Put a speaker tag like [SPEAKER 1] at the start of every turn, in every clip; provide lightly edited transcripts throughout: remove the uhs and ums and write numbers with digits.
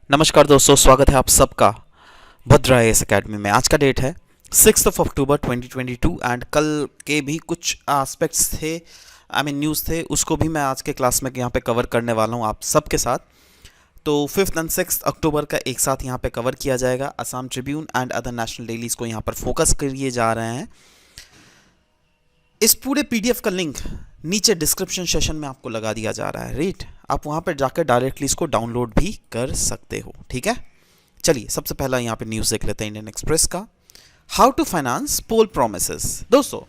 [SPEAKER 1] नमस्कार दोस्तों, स्वागत है आप सबका भद्रा आईएएस एकेडमी में। आज का डेट है 6 अक्टूबर 2022 एंड कल के भी कुछ एस्पेक्ट्स थे, न्यूज़ थे, उसको भी मैं आज के क्लास में यहाँ पे कवर करने वाला हूँ आप सबके साथ। तो 5 एंड 6 अक्टूबर का एक साथ यहाँ पे कवर किया जाएगा। Assam Tribune and other national dailies को यहाँ पर फोकस करिए जा रहे हैं। इस पूरे पीडीएफ का लिंक नीचे डिस्क्रिप्शन सेशन में आपको लगा दिया जा रहा है, राइट। आप वहाँ पर जाकर डायरेक्टली इसको डाउनलोड भी कर सकते हो, ठीक है। चलिए सबसे पहला यहाँ पे न्यूज़ देख लेते हैं इंडियन एक्सप्रेस का। How to finance poll promises. दोस्तों,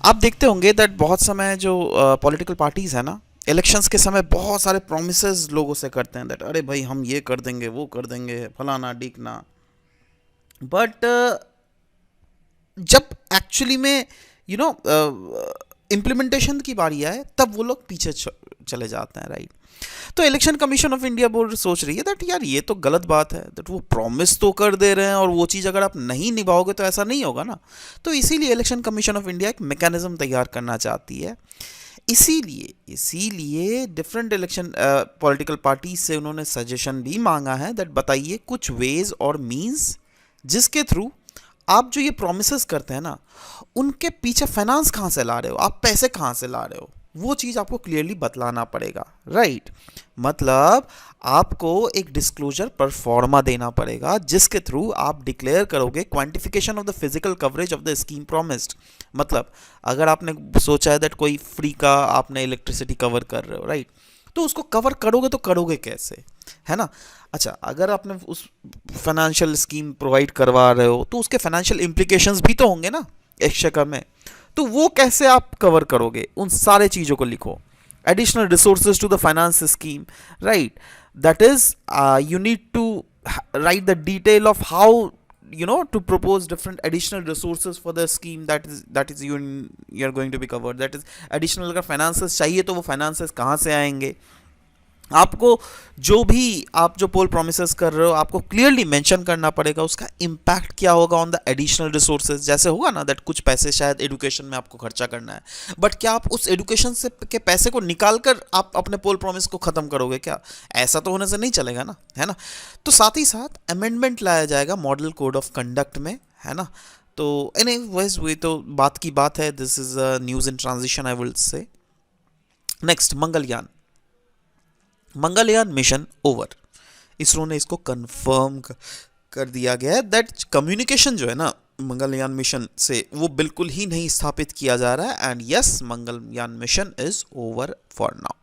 [SPEAKER 1] आप देखते होंगे दैट बहुत समय जो पॉलिटिकल पार्टीज है ना, इलेक्शंस के समय बहुत सारे प्रोमिसेस लोगों से करते हैं दैट अरे भाई हम ये कर देंगे, वो कर देंगे, फलाना डीकना। बट जब एक्चुअली में इम्प्लीमेंटेशन की बारी आए तब वो लोग पीछे चले जाते हैं, राइट। तो election commission of India board सोच रही है दैट यार ये तो गलत बात है, दैट वो प्रॉमिस तो कर दे रहे हैं और वो चीज़ अगर आप नहीं निभाओगे तो ऐसा नहीं होगा ना। तो इसीलिए इलेक्शन कमीशन ऑफ इंडिया एक मैकेनिज्म तैयार करना चाहती है। इसीलिए डिफरेंट इलेक्शन पॉलिटिकल पार्टी से उन्होंने सजेशन भी मांगा है दैट बताइए कुछ वेज और मीन्स जिसके थ्रू आप जो ये प्रोमिसेस करते हैं ना, उनके पीछे फाइनेंस कहाँ से ला रहे हो, आप पैसे कहाँ से ला रहे हो, वो चीज़ आपको क्लियरली बतलाना पड़ेगा, राइट। मतलब आपको एक डिस्क्लोजर परफॉर्मा देना पड़ेगा जिसके थ्रू आप डिक्लेयर करोगे quantification of the physical coverage of the scheme promised. मतलब अगर आपने सोचा है दैट कोई फ्री का आपने इलेक्ट्रिसिटी कवर कर रहे हो, राइट, तो उसको कवर करोगे तो करोगे कैसे, है ना। अच्छा, अगर आपने उस फाइनेंशियल स्कीम प्रोवाइड करवा रहे हो तो उसके फाइनेंशियल इम्प्लीकेशंस भी तो होंगे ना एक शक्ल में, तो वो कैसे आप कवर करोगे, उन सारे चीज़ों को लिखो। Additional resources to the finance scheme, right, that is you need to write the detail of how to propose different additional resources for the scheme that is you're going to be covered, that is additional अगर finances चाहिए तो वो finances कहाँ से आएंगे। आपको आप जो पोल प्रोमिसेस कर रहे हो आपको क्लियरली मेंशन करना पड़ेगा उसका इम्पैक्ट क्या होगा ऑन द एडिशनल रिसोर्सेज। जैसे होगा ना दैट कुछ पैसे शायद एडुकेशन में आपको खर्चा करना है, बट क्या आप उस एडुकेशन से के पैसे को निकाल कर आप अपने पोल प्रोमिस को ख़त्म करोगे क्या? ऐसा तो होने से नहीं चलेगा ना, है ना। तो साथ ही साथ अमेंडमेंट लाया जाएगा मॉडल कोड ऑफ कंडक्ट में, है ना। तो एनीवेज वही तो बात की बात है। This is a news in transition I will say. Next, Mangalyaan mission over. ISRO ने इसको कंफर्म कर दिया गया है दैट कम्युनिकेशन जो है ना मंगलयान मिशन से वो बिल्कुल ही नहीं स्थापित किया जा रहा है। And yes, Mangalyaan mission is over for now.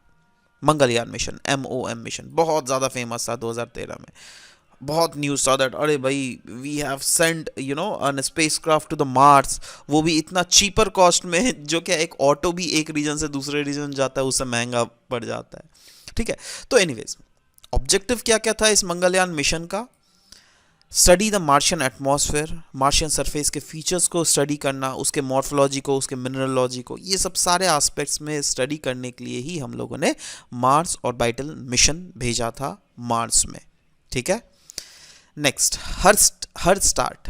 [SPEAKER 1] Mangalyaan mission MOM mission बहुत ज़्यादा फेमस था 2013 में। बहुत न्यूज़ था दैट अरे भाई we have sent an spacecraft to the Mars, वो भी इतना चीपर कॉस्ट में, जो क्या एक ऑटो भी एक रीजन से दूसरे रीजन जाता है उससे महंगा पड़ जाता है, ठीक है। तो एनीवेज, ऑब्जेक्टिव क्या क्या था इस मंगलयान मिशन का? Study the Martian atmosphere, Martian surface के फीचर्स को स्टडी करना, उसके मॉर्फोलॉजी को, उसके मिनरलॉजी को, ये सब सारे एस्पेक्ट्स में स्टडी करने के लिए ही हम लोगों ने मार्स ऑर्बिटल मिशन भेजा था मार्स में, ठीक है। नेक्स्ट, हर स्टार्ट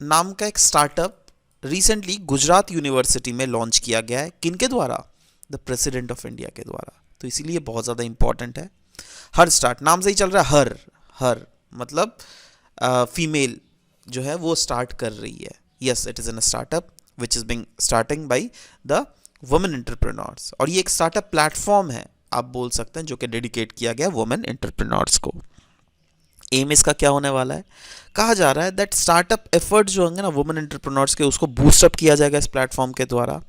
[SPEAKER 1] नाम का एक स्टार्टअप रिसेंटली गुजरात यूनिवर्सिटी में लॉन्च किया गया है। किनके द्वारा? द प्रेसिडेंट ऑफ इंडिया के द्वारा। तो इसीलिए बहुत ज़्यादा इंपॉर्टेंट है। हर स्टार्ट नाम से ही चल रहा है, हर मतलब फीमेल जो है वो स्टार्ट कर रही है। Yes, it is an startup which is being starting by the women entrepreneurs, और ये एक स्टार्टअप प्लेटफॉर्म है आप बोल सकते हैं जो कि डेडिकेट किया गया वुमेन एंटरप्रेन्योर्स को। एम इसका क्या होने वाला है? कहा जा रहा है दैट स्टार्टअप एफर्ट जो होंगे ना वुमेन एंटरप्रेन्योर्स के, उसको बूस्टअप किया जाएगा इस प्लेटफॉर्म के द्वारा।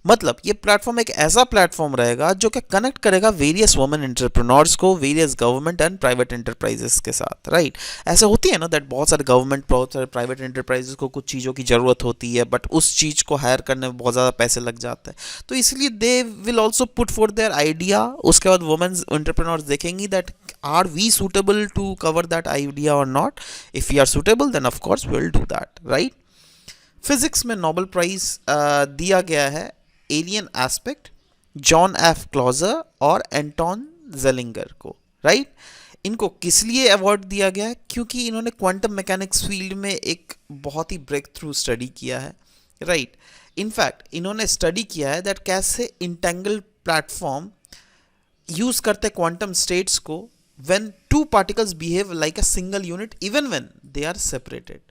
[SPEAKER 1] मतलब ये प्लेटफॉर्म एक ऐसा प्लेटफॉर्म रहेगा जो कि कनेक्ट करेगा वेरियस वुमेन एंटरप्रेन्योर्स को various government and private enterprises के साथ, राइट। ऐसे होती है ना दैट बहुत सारे गवर्नमेंट, बहुत सारे प्राइवेट एंटरप्राइजेस को कुछ चीज़ों की ज़रूरत होती है बट उस चीज़ को हायर करने में बहुत ज़्यादा पैसे लग जाते हैं, तो इसलिए they will also put for their idea. उसके बाद वुमेन एंटरप्रेन्योर्स देखेंगी that are we suitable to cover that idea or not. If we are suitable then of course we'll do that, right. Physics में Nobel prize दिया गया है alien aspect, John F closure और Anton जेलिंगर को, right. इनको किस लिए award दिया गया है? क्योंकि इन्होंने क्वांटम मैकेनिक्स फील्ड में एक बहुत ही ब्रेक थ्रू स्टडी किया है, राइट। इनफैक्ट इन्होंने स्टडी किया है दैट कैसे इंटेंगल प्लेटफॉर्म यूज़ करते क्वांटम स्टेट्स को when two particles behave like a single unit even when they are separated.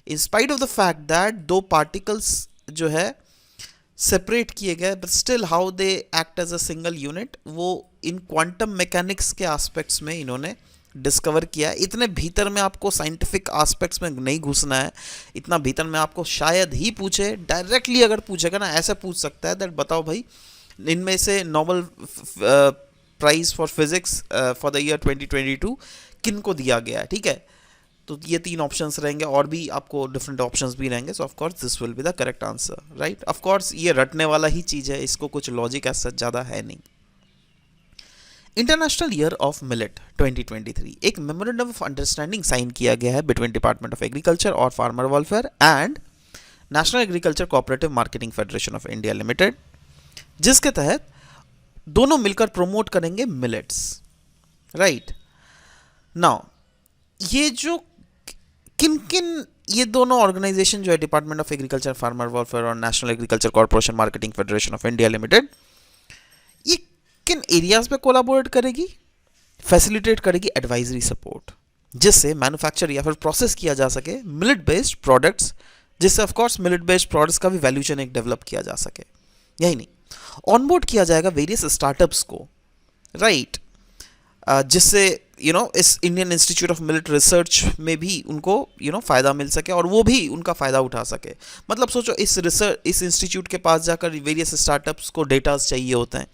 [SPEAKER 1] In spite of the fact that दो particles जो है सेपरेट किए गए, but still how they act as a single unit, वो इन quantum mechanics के aspects में इन्होंने डिस्कवर किया है. इतने भीतर में आपको साइंटिफिक एस्पेक्ट्स में नहीं घुसना है, इतना भीतर में आपको शायद ही पूछे, डायरेक्टली अगर पूछेगा ना ऐसे पूछ सकता है दैट बताओ भाई इनमें से Nobel prize for physics for the year 2022 किन को दिया गया है. ठीक है, तो ये तीन ऑप्शंस रहेंगे, और भी आपको डिफरेंट ऑप्शंस भी रहेंगे. सो of course this will be the correct answer, right. Of course ये रटने वाला ही चीज़ है, इसको कुछ लॉजिक ऐसा ज़्यादा है नहीं. इंटरनेशनल ईयर ऑफ मिलेट 2023 एक मेमोरेंडम ऑफ अंडरस्टैंडिंग साइन किया गया है बिटवीन डिपार्टमेंट ऑफ एग्रीकल्चर और farmer welfare and national agriculture cooperative marketing federation of India limited, जिसके तहत दोनों मिलकर प्रमोट करेंगे मिलेट्स, राइट. नाउ ये जो किन किन ये दोनों ऑर्गेनाइजेशन जो है department of agriculture farmer welfare और national agriculture corporation marketing federation of India limited, ये किन एरियाज पे कोलैबोरेट करेगी, फैसिलिटेट करेगी एडवाइजरी सपोर्ट, जिससे मैन्युफैक्चर या फिर प्रोसेस किया जा सके मिलेट बेस्ड प्रोडक्ट्स, जिससे of course millet based products का भी वैल्यू चेन एक डेवलप किया जा सके. यही नहीं, ऑनबोर्ड किया जाएगा वेरियस स्टार्टअप्स को, राइट, जिससे इस इंडियन इंस्टीट्यूट ऑफ मिलिट रिसर्च में भी उनको फ़ायदा मिल सके और वो भी उनका फ़ायदा उठा सके. मतलब सोचो इस इंस्टीट्यूट के पास जाकर वेरियस स्टार्टअप्स को डेटास चाहिए होते हैं,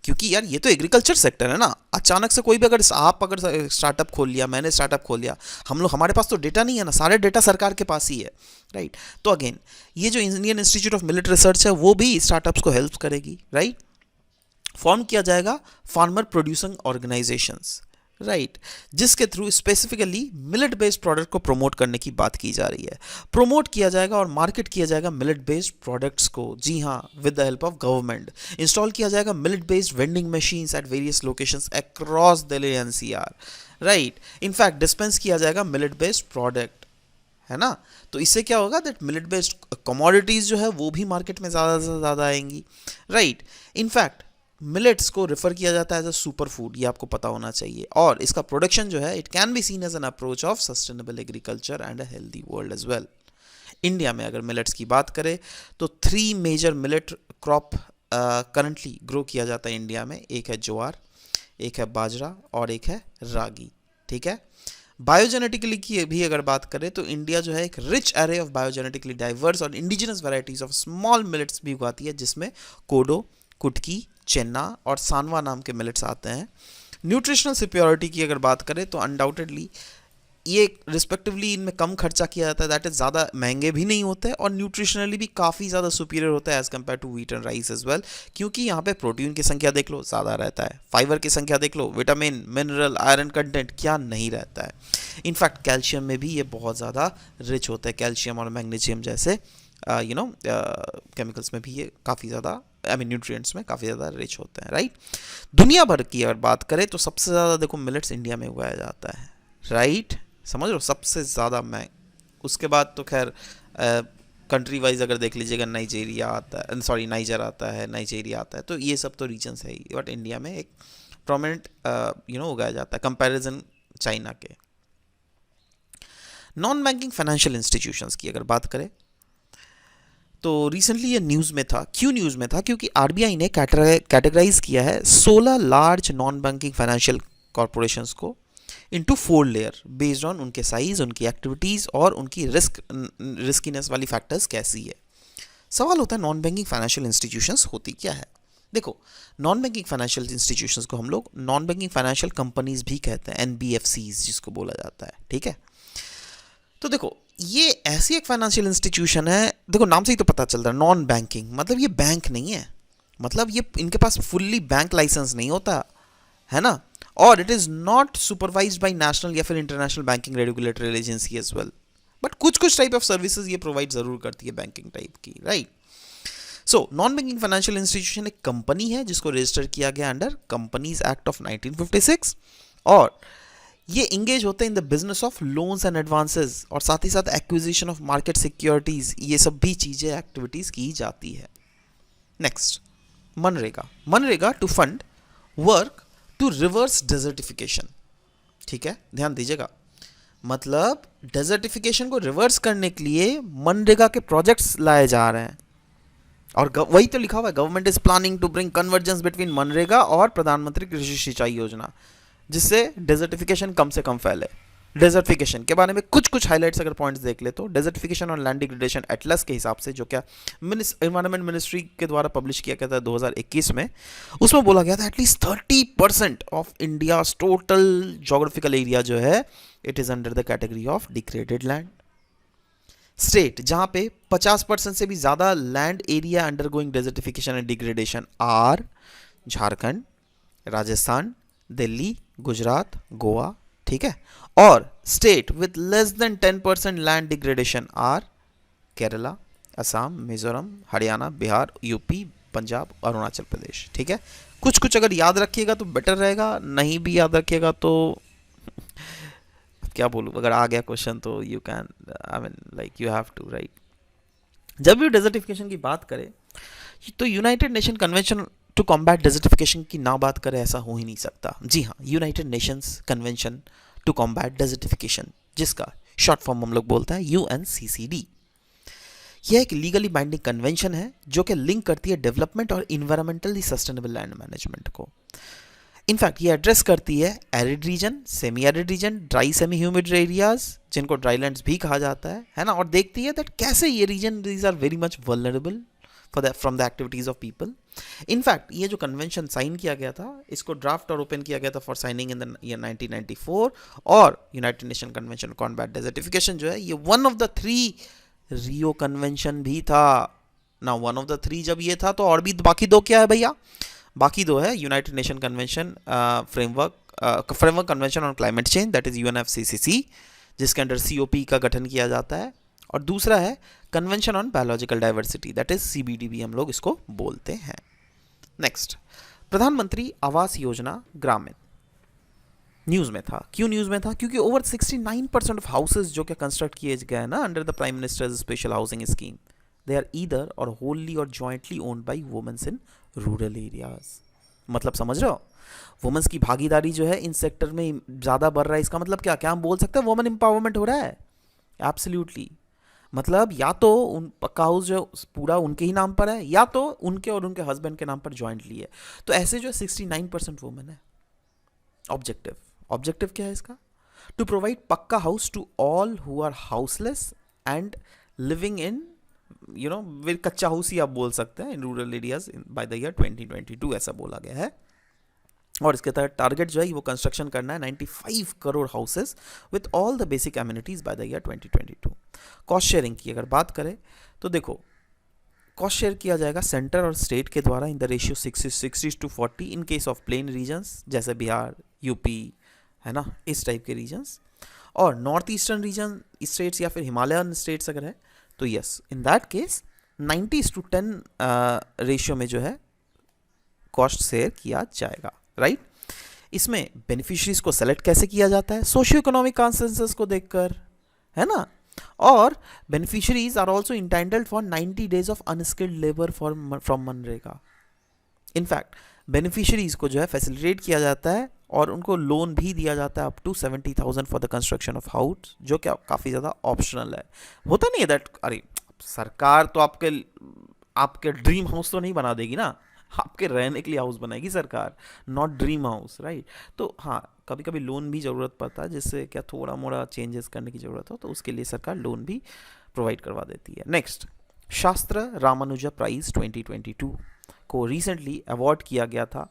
[SPEAKER 1] क्योंकि यार ये तो एग्रीकल्चर सेक्टर है ना. अचानक से कोई भी अगर स्टार्टअप खोल लिया, मैंने स्टार्टअप खोल लिया, हमारे पास तो डेटा नहीं है ना, सारे डेटा सरकार के पास ही है, राइट. तो अगेन ये जो इंडियन इंस्टीट्यूट ऑफ मिलिट रिसर्च है वो भी स्टार्टअप्स को हेल्प करेगी, राइट. फॉर्म किया जाएगा फार्मर प्रोड्यूसिंग ऑर्गेनाइजेशंस, राइट, जिसके through specifically millet based product को प्रमोट करने की बात की जा रही है. प्रमोट किया जाएगा और मार्केट किया जाएगा मिलेट बेस्ड प्रोडक्ट्स को, जी हाँ, with the help of government. Install किया जाएगा millet based vending machines at various locations across Delhi NCR, right. In fact dispense किया जाएगा मिलेट बेस्ड प्रोडक्ट, है ना. तो इससे क्या होगा दैट मिलेट बेस्ड कमोडिटीज जो है वो भी मार्केट में ज़्यादा से ज़्यादा आएंगी, राइट. इनफैक्ट मिलेट्स को रेफर किया जाता है एज अ सुपर फूड, ये आपको पता होना चाहिए. और इसका प्रोडक्शन जो है it can be seen as an approach of sustainable agriculture and a healthy world as well. India में अगर मिलेट्स की बात करें तो 3 major millet crop currently grow किया जाता है इंडिया में. एक है ज्वार, एक है बाजरा और एक है रागी, ठीक है. बायोजेनेटिकली की भी अगर बात करें तो इंडिया जो है एक रिच एरे ऑफ बायोजेनेटिकली डाइवर्स और indigenous varieties of small millets भी उगाती है, जिसमें कोडो, कुटकी, चेन्ना और सांवा नाम के मिलेट्स आते हैं. न्यूट्रिशनल सिक्योरिटी की अगर बात करें तो अनडाउटेडली ये रिस्पेक्टिवली इनमें कम खर्चा किया जाता है, दैट इज ज़्यादा महंगे भी नहीं होते और न्यूट्रिशनली भी काफ़ी ज़्यादा सुपीरियर होता है as compare to wheat and rice as well, क्योंकि यहाँ पे प्रोटीन की संख्या देख लो ज़्यादा रहता है, फाइबर की संख्या देख लो, विटामिन, मिनरल, आयरन कंटेंट क्या नहीं रहता है. इनफैक्ट कैल्शियम में भी ये बहुत ज़्यादा रिच होता है, कैल्शियम और मैग्नीशियम जैसे केमिकल्स में भी ये काफ़ी ज़्यादा न्यूट्रिएंट्स में काफ़ी ज़्यादा रिच होते हैं, राइट. दुनिया भर की अगर बात करें तो सबसे ज़्यादा देखो मिलेट्स इंडिया में उगाया जाता है, राइट, समझ लो सबसे ज़्यादा उसके बाद तो खैर कंट्री वाइज अगर देख लीजिएगा नाइजीरिया आता है, सॉरी नाइजर आता है, नाइजीरिया आता है, तो ये सब तो रीजन्स है ही, बट इंडिया में एक प्रोमिनेंट उगाया जाता है कंपैरिजन चाइना के. नॉन बैंकिंग फाइनेंशियल इंस्टीट्यूशंस की अगर बात करें तो रिसेंटली ये न्यूज़ में था. क्यों न्यूज़ में था? क्योंकि आरबीआई ने कैटेगराइज किया है 16 large non banking financial corporations को इनटू 4 लेयर बेस्ड ऑन उनके साइज, उनकी एक्टिविटीज़ और उनकी रिस्कीनेस वाली फैक्टर्स कैसी है. सवाल होता है नॉन बैंकिंग फाइनेंशियल इंस्टीट्यूशंस होती क्या है. देखो, नॉन बैंकिंग फाइनेंशियल इंस्टीट्यूशंस को हम लोग नॉन बैंकिंग फाइनेंशियल कंपनीज भी कहते हैं, एनबीएफसीज जिसको बोला जाता है, ठीक है. तो देखो ये ऐसी एक फाइनेंशियल इंस्टीट्यूशन है, देखो नाम से ही तो पता चल रहा है नॉन बैंकिंग, मतलब ये बैंक नहीं है, मतलब ये इनके पास फुल्ली बैंक लाइसेंस नहीं होता है ना, और it is not supervised by national या फिर international banking regulatory agency as well, but कुछ टाइप ऑफ सर्विसेज ये प्रोवाइड ज़रूर करती है बैंकिंग टाइप की, right. So non banking financial institution एक कंपनी है जिसको रजिस्टर किया गया अंडर कंपनीज एक्ट ऑफ 1956 और ये इंगेज होते हैं in the business of loans and advances और साथ ही साथ एक्विजिशन ऑफ मार्केट सिक्योरिटीज, ये सब भी चीज़ें एक्टिविटीज़ की जाती है. Next, MNREGA. MNREGA to fund work to reverse desertification. ठीक है, ध्यान दीजिएगा। मतलब डेजर्टिफिकेशन को रिवर्स करने के लिए मनरेगा के प्रोजेक्ट्स लाए जा रहे हैं, और वही तो लिखा हुआ है, government is planning to bring convergence between मनरेगा और प्रधानमंत्री कृषि सिंचाई योजना, जिससे डेजर्टिफिकेशन कम से कम फैले। डेजर्टिफिकेशन के बारे में कुछ कुछ हाइलाइट्स अगर पॉइंट्स देख ले तो, डेजर्टिफिकेशन और लैंड डिग्रेडेशन एटलस के हिसाब से, जो क्या एनवायरमेंट मिनिस्ट्री के द्वारा पब्लिश किया गया था 2021 में, उसमें बोला गया था at least 30% of India total geographical area जो है it is under the category of degraded land. State जहां पे 50% से भी ज्यादा land area undergoing desertification and degradation are Jharkhand, Rajasthan, Delhi, Gujarat, Goa, ठीक है। और state with less than 10% land degradation are Kerala, Assam, Mizoram, Haryana, Bihar, UP, Punjab, Arunachal Pradesh, ठीक है। कुछ कुछ अगर याद रखिएगा तो बेटर रहेगा, नहीं भी याद रखिएगा तो क्या बोलूँ, अगर आ गया क्वेश्चन तो you can, I mean like you have to write. जब भी डेजर्टिफिकेशन की बात करें तो United Nation convention to combat desertification की ना बात करें ऐसा हो ही नहीं सकता। जी हाँ, United Nations convention to combat desertification, जिसका शॉर्ट फॉर्म हम लोग बोलते हैं यूएनसीसीडी, यह एक लीगली बाइंडिंग कन्वेंशन है जो कि लिंक करती है डेवलपमेंट और इन्वायरमेंटली सस्टेनेबल लैंड मैनेजमेंट को। इनफैक्ट ये एड्रेस करती है arid region, semi arid region, dry semi humid areas जिनको ड्राईलैंड्स भी कहा जाता है ना, और देखती है दैट कैसे ये region these are very much vulnerable from the activities of people. In fact ये जो कन्वेंशन साइन किया गया था, इसको ड्राफ्ट और ओपन किया गया था for signing in the year 1994, और United Nation convention on combat desertification जो है ये one of the 3 Rio convention भी था ना। वन ऑफ द 3 जब ये था तो और भी बाकी 2 क्या है भैया, बाकी 2 है United Nation convention framework convention on climate change, that is UNFCCC, जिसके अंडर सीओपी का गठन किया जाता है, और दूसरा है convention on biological diversity, that is CBDB हम लोग इसको बोलते हैं। नेक्स्ट, प्रधानमंत्री आवास योजना ग्रामीण न्यूज़ में था। क्यों न्यूज़ में था? क्योंकि ओवर 69% ऑफ हाउसेज जो कि कंस्ट्रक्ट किए गए हैं ना under the prime minister's special housing scheme, they are either or wholly or jointly owned by womens in rural areas. मतलब समझ रहे हो, वुमेन्स की भागीदारी जो है इन सेक्टर में ज़्यादा बढ़ रहा है। इसका मतलब क्या क्या हम बोल सकते हैं वुमेन एम्पावरमेंट हो रहा है? एब्सोल्युटली। मतलब या तो उन पक्का हाउस जो पूरा उनके ही नाम पर है, या तो उनके और उनके हस्बैंड के नाम पर जॉइंटली है। तो ऐसे जो 69% वुमेन है। ऑब्जेक्टिव क्या है इसका? To provide pucca house to all who are houseless and living in with kutcha house ही आप बोल सकते हैं in rural areas by the year 2022, ऐसा बोला गया है। और इसके तहत टारगेट जो है वो कंस्ट्रक्शन करना है 95 crore houses with all the basic amenities bye the year 2022। Cost sharing की अगर बात करें तो देखो, कॉस्ट शेयर किया जाएगा सेंटर और स्टेट के द्वारा in the ratio 60:40 in case of plain regions जैसे बिहार, यूपी, है ना, इस टाइप के रीजन्स। और नॉर्थ ईस्टर्न रीजन स्टेट्स या फिर हिमालयन स्टेट्स अगर है तो yes, in that case 90:10 ratio में जो है कॉस्ट शेयर किया जाएगा, राइट। इसमें बेनिफिशरीज को सेलेक्ट कैसे किया जाता है? सोशियो इकोनॉमिक कंसेंसस को देखकर, है ना। और beneficiaries are also entitled for 90 days of unskilled labour from मनरेगा। इनफैक्ट बेनिफिशरीज को जो है फैसिलिटेट किया जाता है और उनको लोन भी दिया जाता है up to 70,000 for the construction of house, जो क्या काफ़ी ज़्यादा ऑप्शनल है। होता नहीं है दैट अरे सरकार तो आपके ड्रीम हाउस तो नहीं बना देगी ना, आपके रहने के लिए हाउस बनाएगी सरकार, नॉट ड्रीम हाउस, राइट। तो हाँ, कभी कभी लोन भी ज़रूरत पड़ता है, जिससे क्या थोड़ा मोड़ा चेंजेस करने की ज़रूरत हो तो उसके लिए सरकार लोन भी प्रोवाइड करवा देती है। नेक्स्ट, शास्त्र रामानुजा प्राइज 2022 को रिसेंटली अवार्ड किया गया था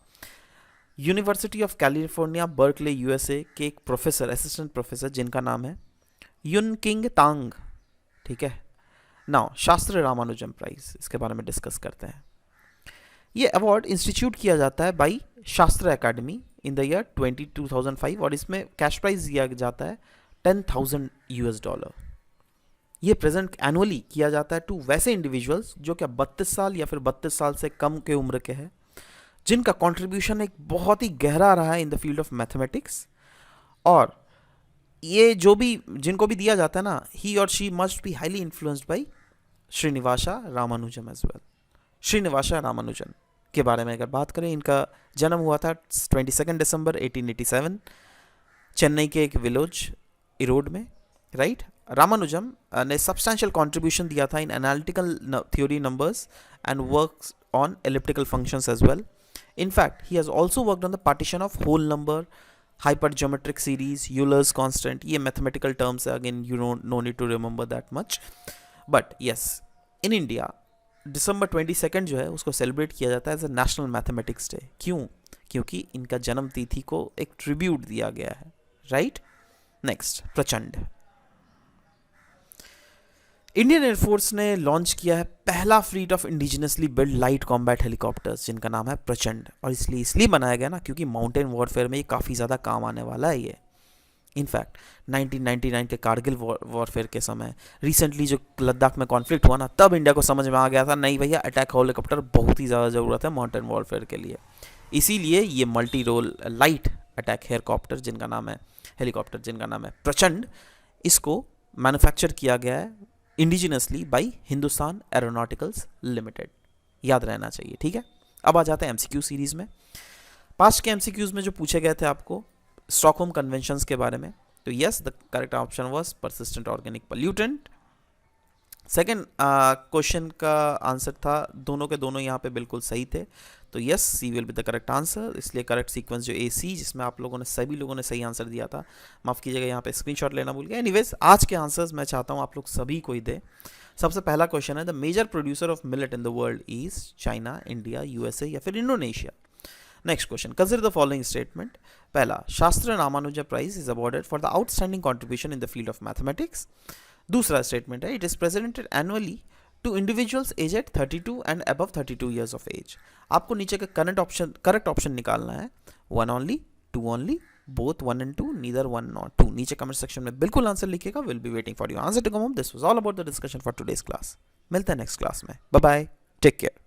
[SPEAKER 1] university of California Berkeley USA के एक प्रोफेसर, असिस्टेंट प्रोफेसर, जिनका नाम है युन किंग तांग, ठीक है। नाउ शास्त्र रामानुजम प्राइज, इसके बारे में डिस्कस करते हैं। ये अवार्ड इंस्टीट्यूट किया जाता है बाई शास्त्र एकेडमी इन द ईयर 2005 और इसमें कैश प्राइज दिया जाता है $10,000। ये प्रेजेंट एनुअली किया जाता है टू वैसे इंडिविजुअल्स जो क्या 32 साल या फिर 32 साल से कम के उम्र के हैं, जिनका कंट्रीब्यूशन एक बहुत ही गहरा रहा है इन द फील्ड ऑफ मैथमेटिक्स। और ये जो भी जिनको भी दिया जाता है ना, he or she must be highly influenced by Srinivasa Ramanujam as well. Srinivasa Ramanujan के बारे में अगर बात करें, इनका जन्म हुआ था 22 दिसंबर 1887 चेन्नई के एक विलेज इरोड में, राइट। रामानुजम ने सब्सटैंशियल कंट्रीब्यूशन दिया था in analytical theory numbers and works on elliptical functions as well. In fact, he has also worked on the partition of whole number, hypergeometric series, Euler's constant. ये mathematical terms है, again you don't no need to remember that much. But yes, in India, December 22nd जो है उसको celebrate किया जाता है as a national mathematics day. क्यों? क्योंकि इनका जन्म तिथि को एक ट्रिब्यूट दिया गया है, राइट। नेक्स्ट, प्रचंड। इंडियन एयरफोर्स ने लॉन्च किया है पहला fleet of indigenously build light combat helicopters जिनका नाम है प्रचंड, और इसलिए बनाया गया ना क्योंकि माउंटेन वॉरफेयर में ये काफ़ी ज़्यादा काम आने वाला है ये। इनफैक्ट 1999 के कारगिल वॉरफेयर के समय रिसेंटली जो लद्दाख में कॉन्फ्लिक्ट हुआ ना, तब इंडिया को समझ में आ गया था नहीं भैया अटैक हेलीकॉप्टर बहुत ही ज़्यादा ज़रूरत है माउंटेन वॉरफेयर के लिए। इसीलिए ये multi role light attack helicopter जिनका नाम है हेलीकॉप्टर जिनका नाम है प्रचंड, इसको मैन्युफैक्चर किया गया है indigenously by Hindustan aeronauticals limited. याद रहना चाहिए, ठीक है। अब आ जाते हैं एमसीक्यू सीरीज में। पास्ट के एमसीक्यूज में जो पूछे गए थे आपको स्टॉकहोम कन्वेंशंस के बारे में, तो yes the correct option was persistent organic pollutant. Second question का आंसर था, दोनों के दोनों यहाँ पे बिल्कुल सही थे, तो yes C will be the correct answer. इसलिए करेक्ट सीक्वेंस जो ए सी, जिसमें आप लोगों ने सभी लोगों ने सही आंसर दिया था, माफ़ कीजिएगा यहाँ पे स्क्रीनशॉट लेना भूल गया। एनीवेज आज के आंसर्स मैं चाहता हूँ आप लोग सभी को ही दे। सबसे पहला क्वेश्चन है, the major producer of millet in the world is China, India, USA या फिर Indonesia. Next question, consider the following statement. पहला, Sastra Ramanuja prize is awarded for the outstanding contribution in the field of mathematics. दूसरा statement है, it is presented annually to individuals age at 32 and above 32 years of age. आपको नीचे का correct option निकालना है, 1 only, 2 only, both 1 and 2, neither 1 nor 2। नीचे comment section में बिल्कुल आंसर लिखिएगा, will be waiting for your answer to come up. This was all about the discussion for today's class. मिलते हैं नेक्स्ट क्लास में, bye bye, take care.